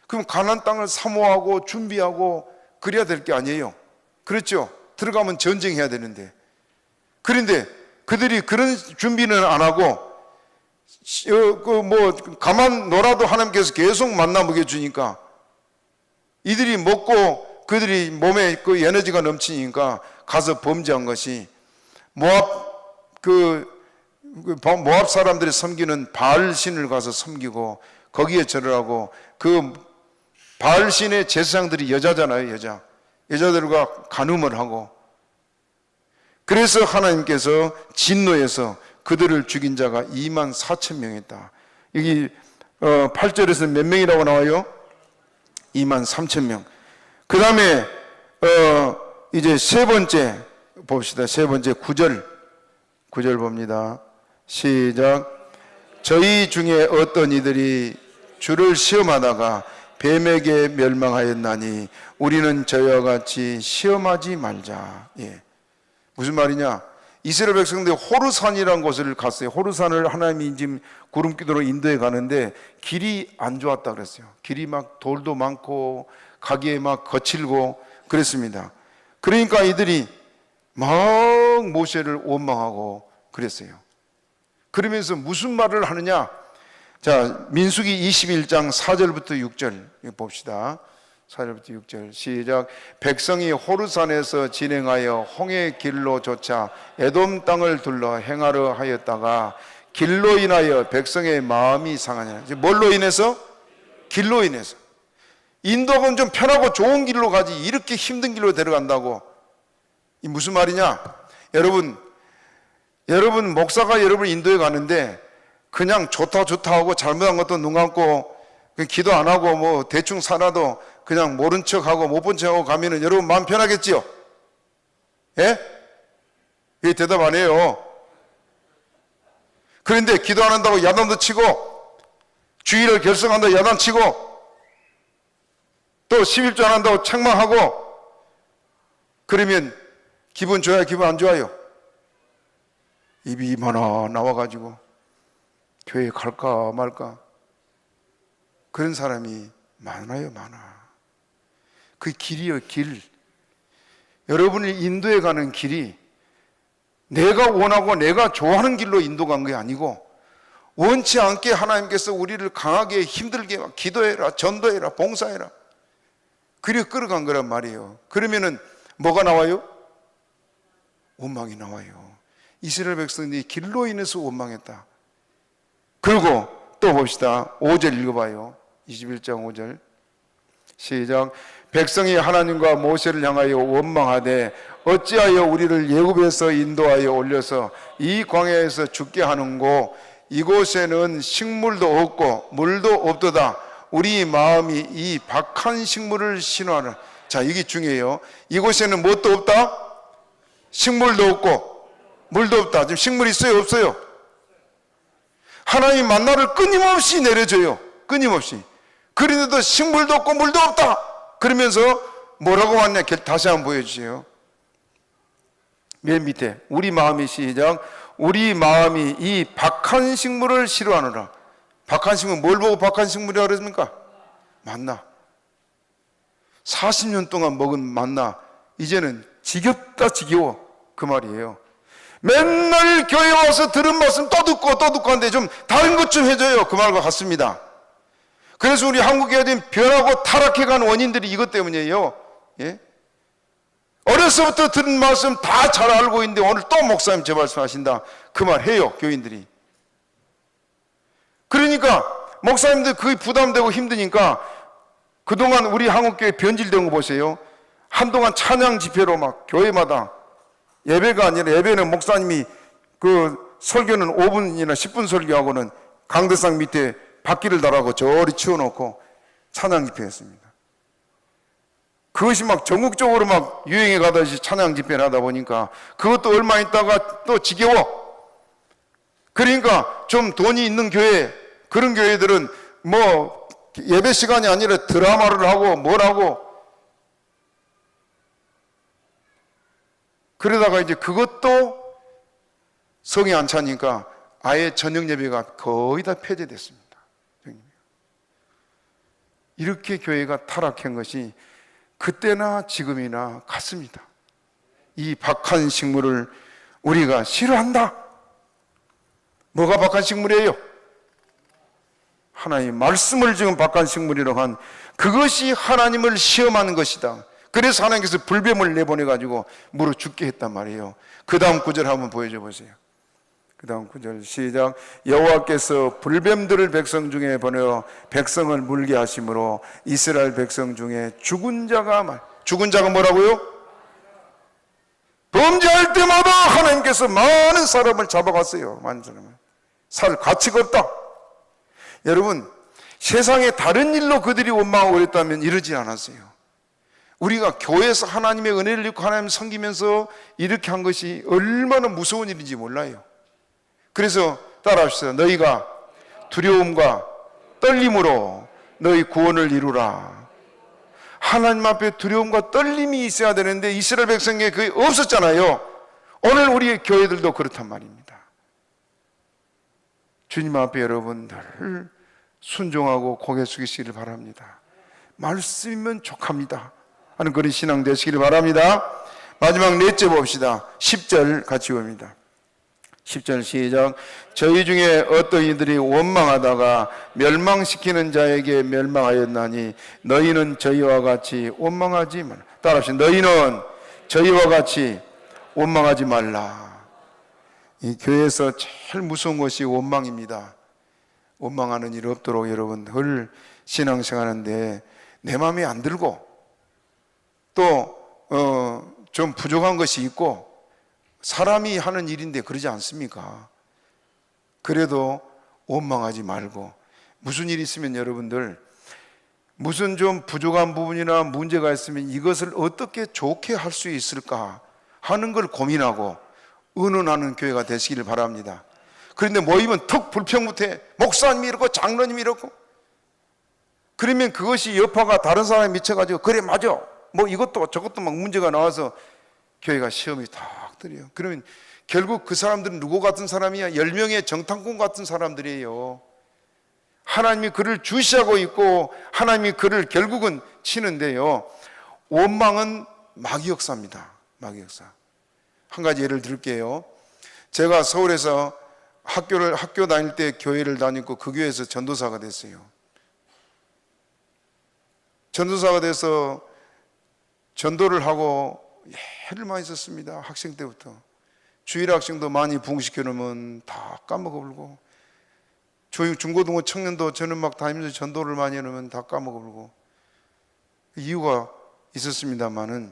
그럼 가나안 땅을 사모하고 준비하고 그래야 될 게 아니에요. 그렇죠? 들어가면 전쟁해야 되는데. 그런데 그들이 그런 준비는 안 하고 가만 놀아도 하나님께서 계속 만나 먹여주니까 이들이 먹고 그들이 몸에 그 에너지가 넘치니까 가서 범죄한 것이 모압 사람들이 섬기는 바알 신을 가서 섬기고 거기에 절을 하고 그 바알 신의 제사장들이 여자잖아요. 여자들과 간음을 하고 그래서 하나님께서 진노해서 그들을 죽인 자가 24,000명이었다. 여기 8절에서 몇 명이라고 나와요? 23,000명. 그 다음에 이제 세 번째 봅시다. 세 번째 9절 봅니다. 시작. 저희 중에 어떤 이들이 주를 시험하다가 뱀에게 멸망하였나니 우리는 저희와 같이 시험하지 말자. 예. 무슨 말이냐? 이스라엘 백성들이 호르산이라는 곳을 갔어요. 호르산을 하나님이 지금 구름기도로 인도해 가는데 길이 안 좋았다 그랬어요. 길이 막 돌도 많고 가기에 막 거칠고 그랬습니다. 그러니까 이들이 막 모세를 원망하고 그랬어요. 그러면서 무슨 말을 하느냐? 자, 민수기 21장 4절부터 6절 봅시다. 4절부터 6절 시작. 백성이 호르산에서 진행하여 홍해 길로 조차 에돔 땅을 둘러 행하려 하였다가 길로 인하여 백성의 마음이 상하냐. 뭘로 인해서? 길로 인해서. 인도는 좀 편하고 좋은 길로 가지 이렇게 힘든 길로 데려간다고. 이 무슨 말이냐? 여러분 목사가 여러분 인도에 가는데 그냥 좋다 하고 잘못한 것도 눈 감고 기도 안 하고 뭐 대충 살아도 그냥 모른 척하고 못 본 척하고 가면은 여러분 마음 편하겠지요? 예? 이 대답 안 해요. 그런데 기도 안 한다고 야단도 치고 주의를 결성한다고 야단 치고 또 11조 안 한다고 책망하고 그러면 기분 좋아요? 기분 안 좋아요? 입이 많아 나와가지고 교회 갈까 말까 그런 사람이 많아요. 그 길이요, 길. 여러분이 인도에 가는 길이 내가 원하고 내가 좋아하는 길로 인도 간 게 아니고 원치 않게 하나님께서 우리를 강하게 힘들게 기도해라, 전도해라, 봉사해라 그래 끌어간 거란 말이에요. 그러면은 뭐가 나와요? 원망이 나와요. 이스라엘 백성들이 길로 인해서 원망했다. 그리고 또 봅시다. 5절 읽어봐요. 21장 5절 시작. 백성이 하나님과 모세를 향하여 원망하되 어찌하여 우리를 애굽에서 인도하여 올려서 이 광야에서 죽게 하는고 이곳에는 식물도 없고 물도 없도다. 우리 마음이 이 박한 식물을 신호하는. 자, 이게 중요해요. 이곳에는 무엇도 없다? 식물도 없고 물도 없다. 지금 식물이 있어요? 없어요? 하나님 만나를 끊임없이 내려줘요. 끊임없이. 그런데도 식물도 없고 물도 없다. 그러면서 뭐라고 왔냐? 다시 한번 보여주세요. 맨 밑에 우리 마음이 시작. 우리 마음이 이 박한 식물을 싫어하노라. 박한 식물, 뭘 보고 박한 식물이라고 그랬습니까? 만나. 40년 동안 먹은 만나 이제는 지겹다 지겨워 그 말이에요. 맨날 교회 와서 들은 말씀 또 듣고 하는데 좀 다른 것 좀 해줘요. 그 말과 같습니다. 그래서 우리 한국 교회들이 변하고 타락해간 원인들이 이것 때문이에요. 예? 어려서부터 들은 말씀 다 잘 알고 있는데 오늘 또 목사님 제 말씀 하신다 그 말 해요. 교인들이. 그러니까 목사님들 그게 부담되고 힘드니까 그동안 우리 한국교회 변질된 거 보세요. 한동안 찬양 집회로 막 교회마다 예배가 아니라 예배는 목사님이 그 설교는 5분이나 10분 설교하고는 강대상 밑에 바퀴를 달아고 저리 치워놓고 찬양 집회했습니다. 그것이 막 전국적으로 막 유행해 가듯이 찬양 집회를 하다 보니까 그것도 얼마 있다가 또 지겨워. 그러니까 좀 돈이 있는 교회, 그런 교회들은 뭐 예배 시간이 아니라 드라마를 하고 뭘 하고, 그러다가 이제 그것도 성이 안 차니까 아예 저녁 예배가 거의 다 폐쇄됐습니다. 이렇게 교회가 타락한 것이 그때나 지금이나 같습니다. 이 박한 식물을 우리가 싫어한다. 뭐가 박한 식물이에요? 하나님 말씀을 지금 박한 식물이라고 한 그것이 하나님을 시험하는 것이다. 그래서 하나님께서 불뱀을 내보내가지고 물어 죽게 했단 말이에요. 그 다음 구절 한번 보여줘 보세요. 그 다음 구절 시작. 여호와께서 불뱀들을 백성 중에 보내어 백성을 물게 하심으로 이스라엘 백성 중에 죽은 자가 뭐라고요? 범죄할 때마다 하나님께서 많은 사람을 잡아갔어요. 많은 사람을. 살 가치가 없다. 여러분, 세상에 다른 일로 그들이 원망하고 그랬다면 이러지 않았어요. 우리가 교회에서 하나님의 은혜를 입고 하나님 섬기면서 이렇게 한 것이 얼마나 무서운 일인지 몰라요. 그래서 따라합시다. 너희가 두려움과 떨림으로 너희 구원을 이루라. 하나님 앞에 두려움과 떨림이 있어야 되는데 이스라엘 백성에게 그게 없었잖아요. 오늘 우리의 교회들도 그렇단 말입니다. 주님 앞에 여러분 늘 순종하고 고개 숙이시기를 바랍니다. 말씀이면 족합니다 하는 그런 신앙 되시기를 바랍니다. 마지막 넷째 봅시다. 10절 같이 봅니다. 10절 시작. 저희 중에 어떤 이들이 원망하다가 멸망시키는 자에게 멸망하였나니 너희는 저희와 같이 원망하지 말라. 따라합시다. 너희는 저희와 같이 원망하지 말라. 이 교회에서 제일 무서운 것이 원망입니다. 원망하는 일 없도록 여러분 늘 신앙생활하는데 내 마음에 안 들고 또 좀 부족한 것이 있고 사람이 하는 일인데 그러지 않습니까? 그래도 원망하지 말고 무슨 일이 있으면 여러분들 무슨 좀 부족한 부분이나 문제가 있으면 이것을 어떻게 좋게 할 수 있을까 하는 걸 고민하고 의논하는 교회가 되시기를 바랍니다. 그런데 모이면 턱 불평부터 목사님이 이렇고 장로님이 이렇고 그러면 그것이 여파가 다른 사람에 미쳐가지고 그래 맞아 뭐 이것도 저것도 막 문제가 나와서 교회가 시험이 탁 들어요. 그러면 결국 그 사람들은 누구 같은 사람이야? 10명의 정탐꾼 같은 사람들이에요. 하나님이 그를 주시하고 있고 하나님이 그를 결국은 치는데요. 원망은 마귀 역사입니다. 마귀 역사. 한 가지 예를 들게요. 제가 서울에서 학교 다닐 때 교회를 다니고 그 교회에서 전도사가 됐어요. 전도사가 돼서 전도를 하고 해를 많이 썼습니다. 학생 때부터. 주일 학생도 많이 부흥시켜 놓으면 다 까먹어버리고 중고등부 청년도 저는 막 다니면서 전도를 많이 해놓으면 다 까먹어버리고 이유가 있었습니다만은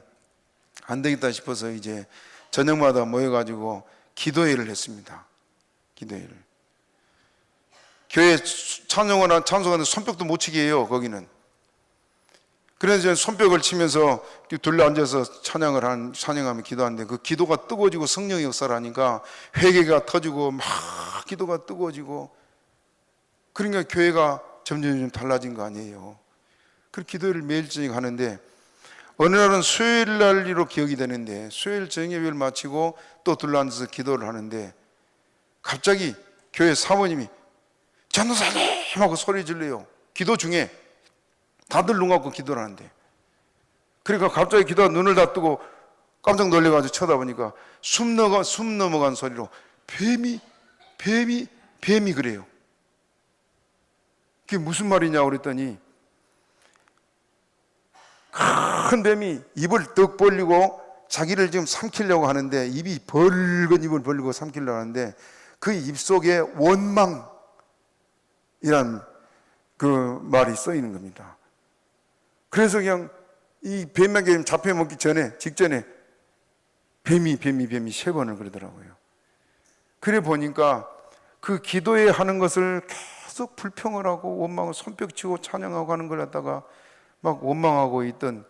안 되겠다 싶어서 이제 저녁마다 모여가지고 기도회를 했습니다. 기도회를. 교회 찬송하는 손뼉도 못 치게 해요. 거기는. 그래서 저는 손뼉을 치면서 둘러 앉아서 찬양하면 기도하는데 그 기도가 뜨거워지고 성령의 역사를 하니까 회개가 터지고 막 기도가 뜨거워지고 그러니까 교회가 점점 달라진 거 아니에요. 그 기도를 매일 저녁 하는데 어느 날은 수요일 날로 기억이 되는데 수요일 저녁 예배를 마치고 또 둘러 앉아서 기도를 하는데 갑자기 교회 사모님이 전도사님 하고 소리 질러요. 기도 중에 다들 눈 감고 기도를 하는데 그러니까 갑자기 기도가 눈을 다 뜨고 깜짝 놀래가지고 쳐다보니까 숨 넘어간 소리로 뱀이 그래요. 그게 무슨 말이냐고 그랬더니 큰 뱀이 입을 떡 벌리고 자기를 지금 삼키려고 하는데 입이 벌건 입을 벌리고 삼키려고 하는데 그 입속에 원망이란 그 말이 써 있는 겁니다. 그래서 그냥 이 뱀에게 잡혀먹기 직전에 뱀이 3번을 그러더라고요. 그래 보니까 그 기도에 하는 것을 계속 불평을 하고 원망을 손뼉치고 찬양하고 하는 걸 갖다가 막 원망하고 있던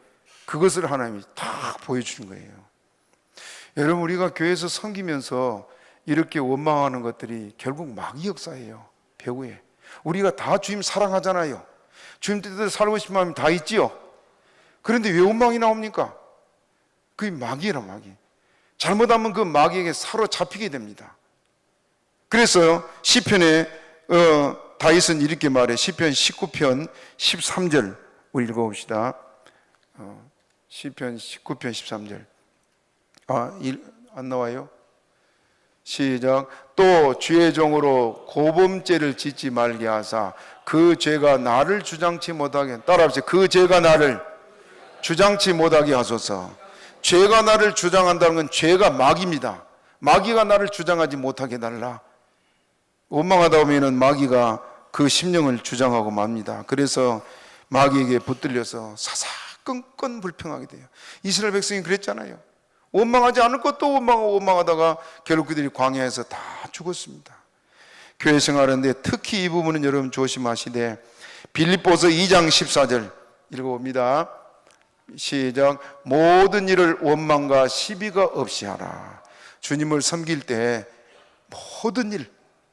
그것을 하나님이 딱 보여주는 거예요. 여러분, 우리가 교회에서 섬기면서 이렇게 원망하는 것들이 결국 마귀 역사예요. 배후에. 우리가 다 주님 사랑하잖아요. 주님 뜻대로 살고 싶은 마음이 다 있지요. 그런데 왜 원망이 나옵니까? 그게 마귀라, 마귀. 잘못하면 그 마귀에게 사로잡히게 됩니다. 그래서 시편에 다윗은 이렇게 말해. 시편 19편 13절 우리 읽어봅시다. 시편 19편 13절. 안 나와요? 시작. 또 주의 종으로 고범죄를 짓지 말게 하사 그 죄가 나를 주장치 못하게. 따라합시다. 그 죄가 나를 주장치 못하게 하소서. 죄가 나를 주장한다는 건 죄가 마귀입니다. 마귀가 나를 주장하지 못하게 달라. 원망하다 보면은 마귀가 그 심령을 주장하고 맙니다. 그래서 마귀에게 붙들려서 사사건건 불평하게 돼요. 이스라엘 백성이 그랬잖아요. 원망하지 않을 것도 원망하고 원망하다가 결국 그들이 광야에서 다 죽었습니다. 교회 생활하는데 특히 이 부분은 여러분 조심하시되 빌립보서 2장 14절 읽어봅니다. 시작. 모든 일을 원망과 시비가 없이 하라. 주님을 섬길 때 모든 일,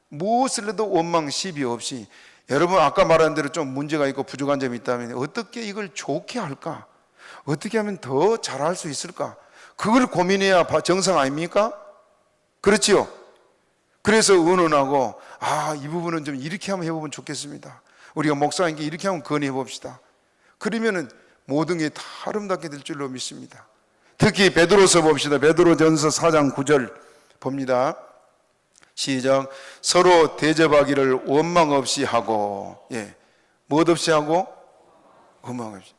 무엇을 해도 원망, 시비 없이. 여러분 아까 말한 대로 좀 문제가 있고 부족한 점이 있다면 어떻게 이걸 좋게 할까? 어떻게 하면 더 잘할 수 있을까? 그걸 고민해야 정상 아닙니까? 그렇지요? 그래서 의논하고 이 부분은 좀 이렇게 한번 해보면 좋겠습니다. 우리가 목사님께 이렇게 한번 건의해 봅시다. 그러면은 모든 게 다 아름답게 될 줄로 믿습니다. 특히 베드로서 봅시다. 베드로전서 4장 9절 봅니다. 시작. 서로 대접하기를 원망 없이 하고, 뭐 없이 하고? 원망 없이.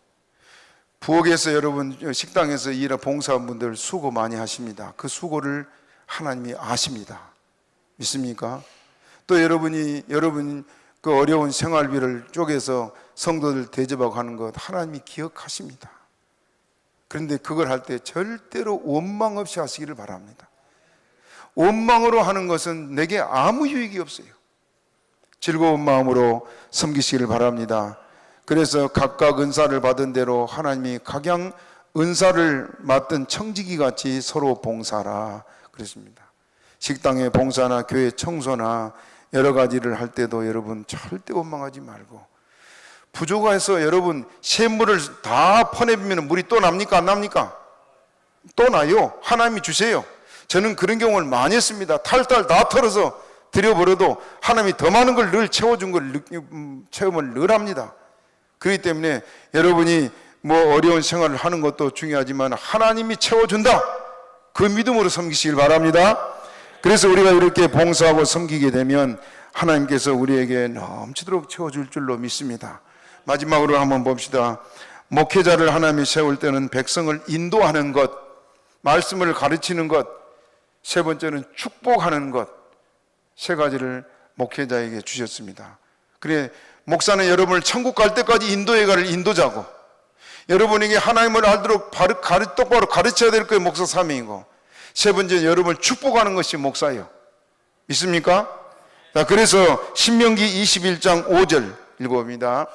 부엌에서 여러분 식당에서 일하는 봉사분들 수고 많이 하십니다. 그 수고를 하나님이 아십니다. 믿습니까? 또 여러분 그 어려운 생활비를 쪼개서 성도들 대접하고 하는 것 하나님이 기억하십니다. 그런데 그걸 할 때 절대로 원망 없이 하시기를 바랍니다. 원망으로 하는 것은 내게 아무 유익이 없어요. 즐거운 마음으로 섬기시기를 바랍니다. 그래서 각각 은사를 받은 대로 하나님이 각양 은사를 맡은 청지기 같이 서로 봉사하라 그랬습니다. 식당에 봉사나 교회 청소나 여러 가지를 할 때도 여러분 절대 원망하지 말고, 부조가에서 여러분 샘물을 다 퍼내면 물이 또 납니까? 안 납니까? 또 나요. 하나님이 주세요. 저는 그런 경험을 많이 했습니다. 탈탈 다 털어서 드려버려도 하나님이 더 많은 걸 늘 채워준 걸 체험을 늘 합니다. 그렇기 때문에 여러분이 뭐 어려운 생활을 하는 것도 중요하지만 하나님이 채워준다, 그 믿음으로 섬기시길 바랍니다. 그래서 우리가 이렇게 봉사하고 섬기게 되면 하나님께서 우리에게 넘치도록 채워줄 줄로 믿습니다. 마지막으로 한번 봅시다. 목회자를 하나님이 세울 때는 백성을 인도하는 것, 말씀을 가르치는 것, 세 번째는 축복하는 것, 세 가지를 목회자에게 주셨습니다. 그래, 목사는 여러분을 천국 갈 때까지 인도해 갈 인도자고, 여러분에게 하나님을 알도록 똑바로 가르쳐야 될 거예요. 목사 사명이고, 세 번째는 여러분을 축복하는 것이 목사예요. 믿습니까? 자, 그래서 신명기 21장 5절 읽어봅니다.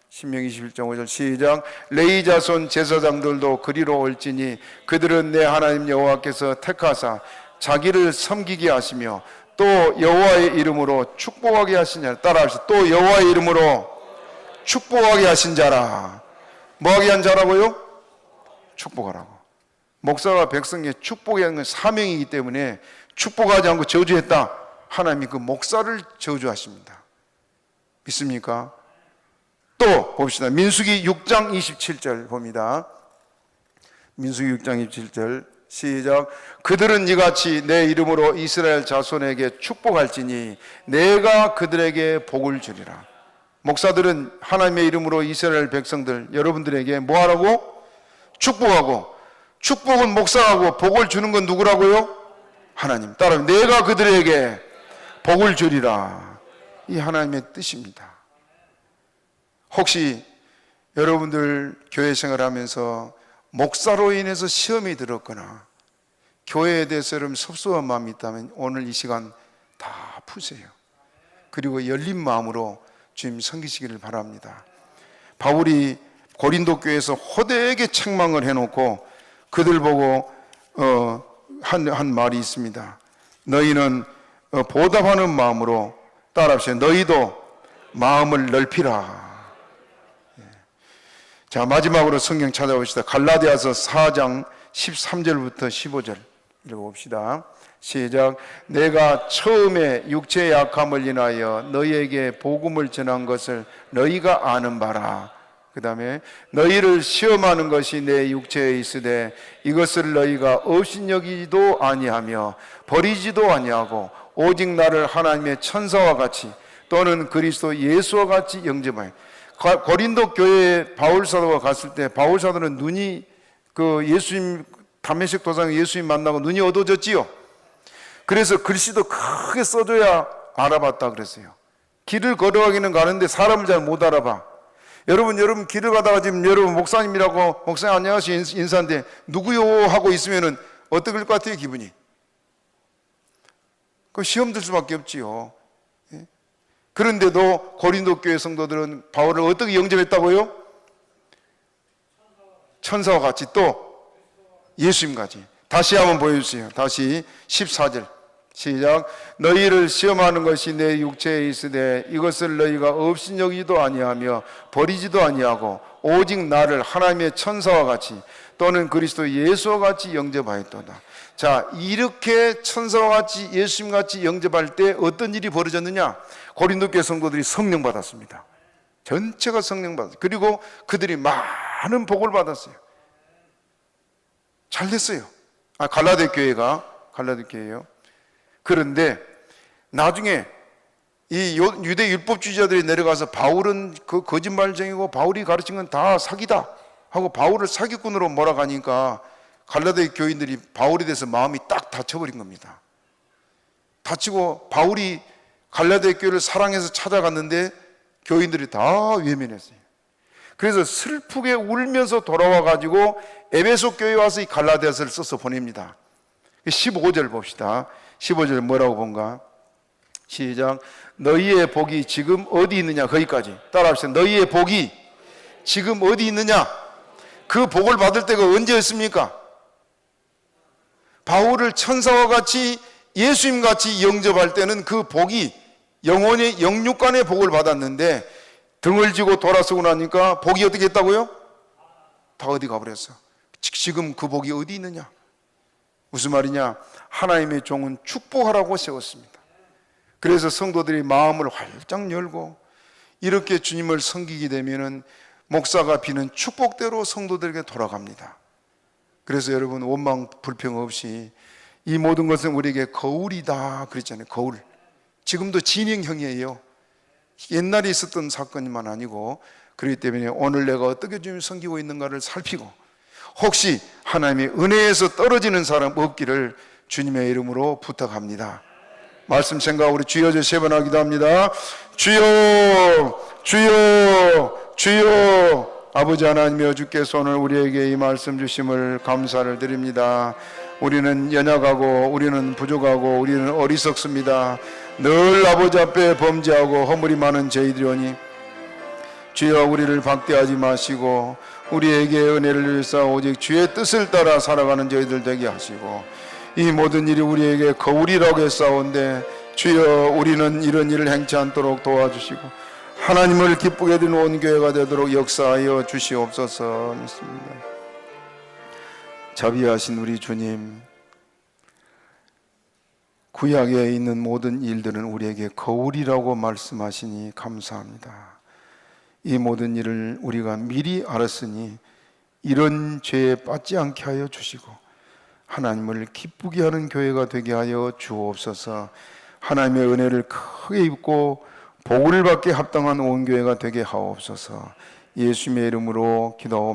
신명기 21장 5절 시작. 레위 자손 제사장들도 그리로 올지니 그들은 내 하나님 여호와께서 택하사 자기를 섬기게 하시며 또 여호와의 이름으로 축복하게 하신 자라. 따라합시다. 또 여호와의 이름으로 축복하게 하신 자라. 뭐하게 한 자라고요? 축복하라고. 목사가 백성에 축복해야 하는 건 사명이기 때문에 축복하지 않고 저주했다, 하나님이 그 목사를 저주하십니다. 믿습니까? 또 봅시다. 민수기 6장 27절 봅니다. 민수기 6장 27절 시작. 그들은 이같이 내 이름으로 이스라엘 자손에게 축복할지니 내가 그들에게 복을 주리라. 목사들은 하나님의 이름으로 이스라엘 백성들, 여러분들에게 뭐 하라고? 축복하고, 축복은 목사하고 복을 주는 건 누구라고요? 하나님. 따라 내가 그들에게 복을 주리라. 이 하나님의 뜻입니다. 혹시 여러분들 교회 생활하면서 목사로 인해서 시험이 들었거나 교회에 대해서 여러분 섭섭한 마음이 있다면 오늘 이 시간 다 푸세요. 그리고 열린 마음으로 주님 섬기시기를 바랍니다. 바울이 고린도 교회에서 호되게 책망을 해놓고 그들 보고 한 말이 있습니다. 너희는 보답하는 마음으로 따라합시다. 너희도 마음을 넓히라. 자, 마지막으로 성경 찾아봅시다. 갈라디아서 4장 13절부터 15절 읽어봅시다. 시작. 내가 처음에 육체의 약함을 인하여 너희에게 복음을 전한 것을 너희가 아는 바라. 그 다음에 너희를 시험하는 것이 내 육체에 있으되 이것을 너희가 업신여기지도 아니하며 버리지도 아니하고 오직 나를 하나님의 천사와 같이 또는 그리스도 예수와 같이 영접하여. 고린도 교회에 바울 사도가 갔을 때 바울 사도는 눈이 예수님 담메색 도상 예수님 만나고 눈이 어두워졌지요. 그래서 글씨도 크게 써줘야 알아봤다 그랬어요. 길을 걸어가기는 가는데 사람을 잘 못 알아봐. 여러분 길을 가다가 지금 여러분 목사님이라고 목사님 안녕하세요 인사인데 누구요 하고 있으면은 어떨 것 같아요 기분이? 그 시험 들 수밖에 없지요. 그런데도 고린도 교회 성도들은 바울을 어떻게 영접했다고요? 천사와 같이 또 예수님같이. 다시 한번 보여주세요. 다시 14절 시작. 너희를 시험하는 것이 내 육체에 있으되 이것을 너희가 업신여기지도 아니하며 버리지도 아니하고 오직 나를 하나님의 천사와 같이 또는 그리스도 예수와 같이 영접하였도다. 자, 이렇게 천사와 같이 예수님같이 영접할 때 어떤 일이 벌어졌느냐? 고린도 교회 성도들이 성령 받았습니다. 전체가 성령 받았어요. 그리고 그들이 많은 복을 받았어요. 잘 됐어요. 갈라디 교회예요. 그런데 나중에 이 유대 율법주의자들이 내려가서 바울은 그 거짓말쟁이고 바울이 가르친 건 다 사기다 하고 바울을 사기꾼으로 몰아가니까 갈라디 교인들이 바울에 대해서 마음이 딱 닫혀버린 겁니다. 닫히고 바울이 갈라디 교회를 사랑해서 찾아갔는데 교인들이 다 외면했어요. 그래서 슬프게 울면서 돌아와 가지고 에베소 교회에 와서 이 갈라디아서를 써서 보냅니다. 15절 봅시다. 15절 뭐라고 본가? 시작. 너희의 복이 지금 어디 있느냐? 거기까지 따라합시다. 너희의 복이 지금 어디 있느냐? 그 복을 받을 때가 언제였습니까? 바울을 천사와 같이 예수님같이 영접할 때는 그 복이 영혼의 영육간의 복을 받았는데 등을 지고 돌아서고 나니까 복이 어떻게 했다고요? 다 어디 가버렸어. 지금 그 복이 어디 있느냐? 무슨 말이냐? 하나님의 종은 축복하라고 세웠습니다. 그래서 성도들이 마음을 활짝 열고 이렇게 주님을 섬기게 되면은 목사가 비는 축복대로 성도들에게 돌아갑니다. 그래서 여러분 원망 불평 없이 이 모든 것은 우리에게 거울이다 그랬잖아요. 거울. 지금도 진행형이에요. 옛날에 있었던 사건만 아니고 그렇기 때문에 오늘 내가 어떻게 주님을 섬기고 있는가를 살피고 혹시 하나님의 은혜에서 떨어지는 사람 없기를 주님의 이름으로 부탁합니다. 말씀 생각하고 우리 주여 세 번 하기도 합니다. 주여 주여 주여. 아버지 하나님이여 주께서 오늘 우리에게 이 말씀 주심을 감사를 드립니다. 우리는 연약하고 우리는 부족하고 우리는 어리석습니다. 늘 아버지 앞에 범죄하고 허물이 많은 저희들이오니 주여 우리를 박대하지 마시고 우리에게 은혜를 주사 오직 주의 뜻을 따라 살아가는 저희들 되게 하시고 이 모든 일이 우리에게 거울이라고 했사온데 주여 우리는 이런 일을 행치 않도록 도와주시고 하나님을 기쁘게 드리는 온 교회가 되도록 역사하여 주시옵소서. 믿습니다. 자비하신 우리 주님, 구약에 있는 모든 일들은 우리에게 거울이라고 말씀하시니 감사합니다. 이 모든 일을 우리가 미리 알았으니 이런 죄에 빠지지 않게 하여 주시고 하나님을 기쁘게 하는 교회가 되게 하여 주옵소서. 하나님의 은혜를 크게 입고 복을 받게 합당한 온 교회가 되게 하옵소서. 예수님의 이름으로 기도하옵나이다.